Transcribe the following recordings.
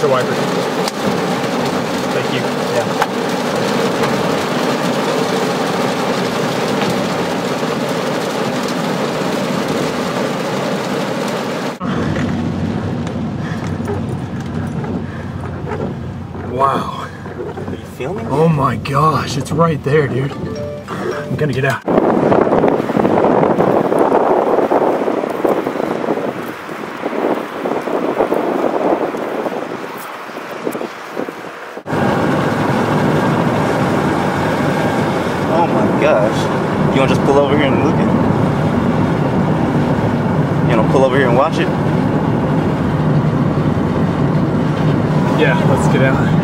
windshield wiper. Thank you. Yeah. Wow. Are you filming? Oh my gosh, it's right there, dude. I'm gonna get out. Oh my gosh. You wanna just pull over here and look at it? You wanna pull over here and watch it? Yeah, let's get out.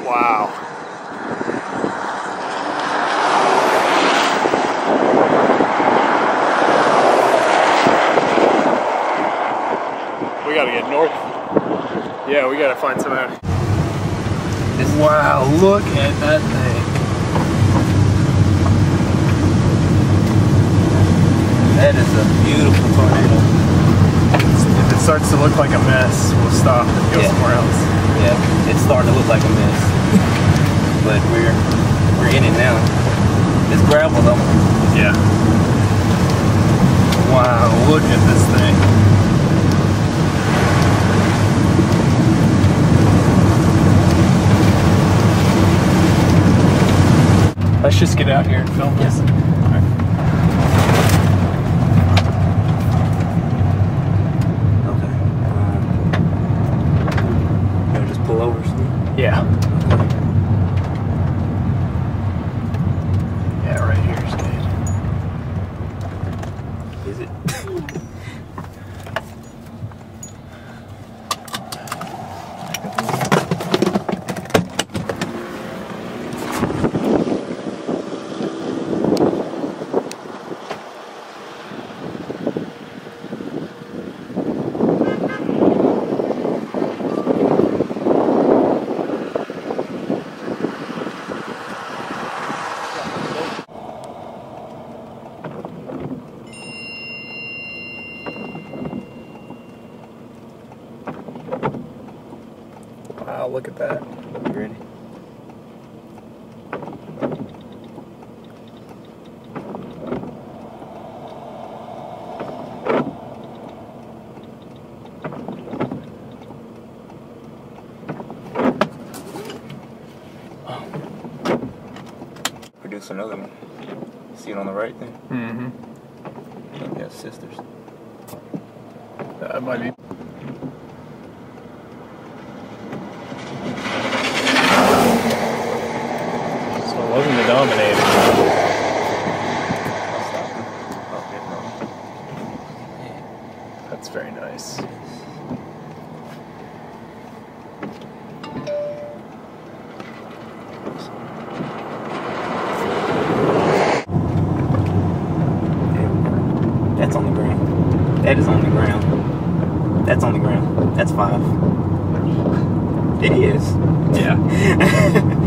Wow. We gotta get north. Yeah, we gotta find some out. Wow, look at that thing. That is a beautiful tornado. If it starts to look like a mess, we'll stop and go somewhere else. Yeah, it's starting to look like a mess. But we're in it now. It's gravel though. Yeah. Wow, look at this thing. Let's just get out here and film this. Okay. You just pull over, Steve? Yeah. Yeah, right here is good. Is it? Wow, look at that. You ready? Produce another one. See it on the right there? Mm-hmm. Yeah, sisters. That might be. So it wasn't the Dominator. That's very nice. That's on the ground. That is on the ground. That's on the ground. That's 5. It is. Yeah.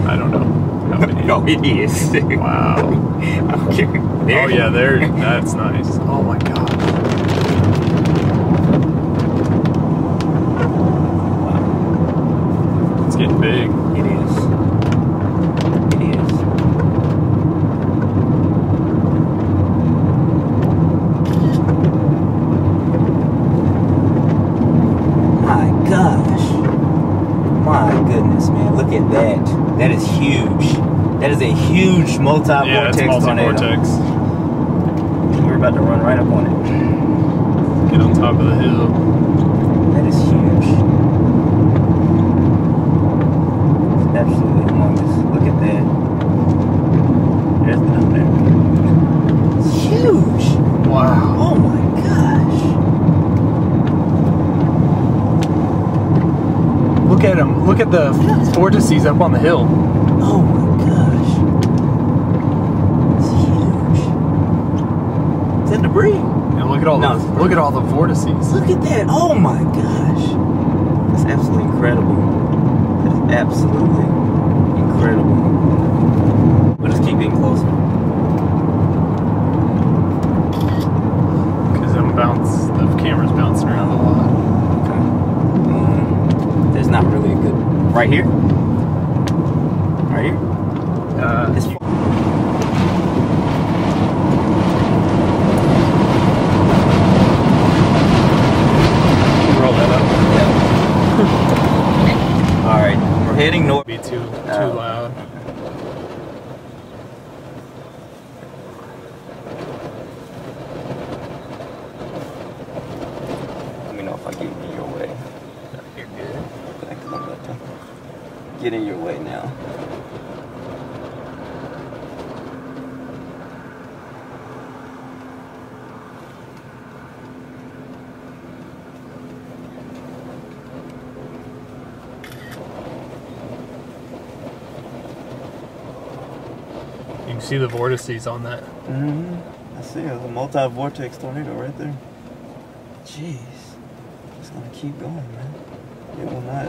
I don't know. No, it is. Wow. Okay. Oh yeah, there. That's nice. Oh my god. Wow. It's getting big. It is. It is. My gosh. My goodness, man. Look at that. That is huge. That is a huge multi-vortex multi-vortex. We're about to run right up on it. Get on top of the hill. That is huge. absolutely humongous. Look at that. There's the number there. It's huge. Wow. Oh my gosh. Look at him. Look at the vortices up on the hill. Oh my gosh. It's huge. Is that debris? And look at all look at all the vortices. Look at that. Oh my gosh. That's absolutely incredible. That is absolutely incredible. We'll just keep getting closer. Because the camera's bouncing around a lot. Okay. There's not really a good... Right here? Right here? It's... Roll that up. Yeah. Alright, we're heading north. Be too loud. Let me know if I get in your way. You're good. I'm about to get in your way now. You can see the vortices on that. Mm-hmm. I see it. There's a multi-vortex tornado right there. Jeez. It's gonna keep going, man. It will not.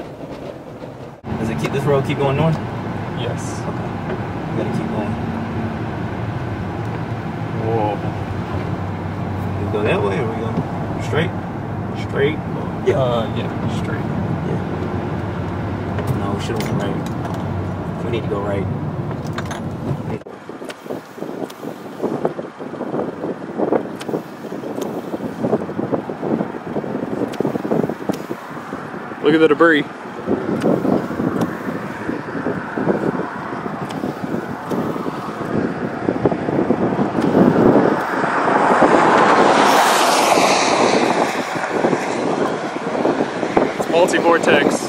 Does it keep this road keep going north? Yes. Okay. We gotta keep going. Whoa. We go that way or we go straight? Straight? Yeah, straight. Yeah. No, we should have went right. We need to go right. Look at the debris. It's multi-vortex.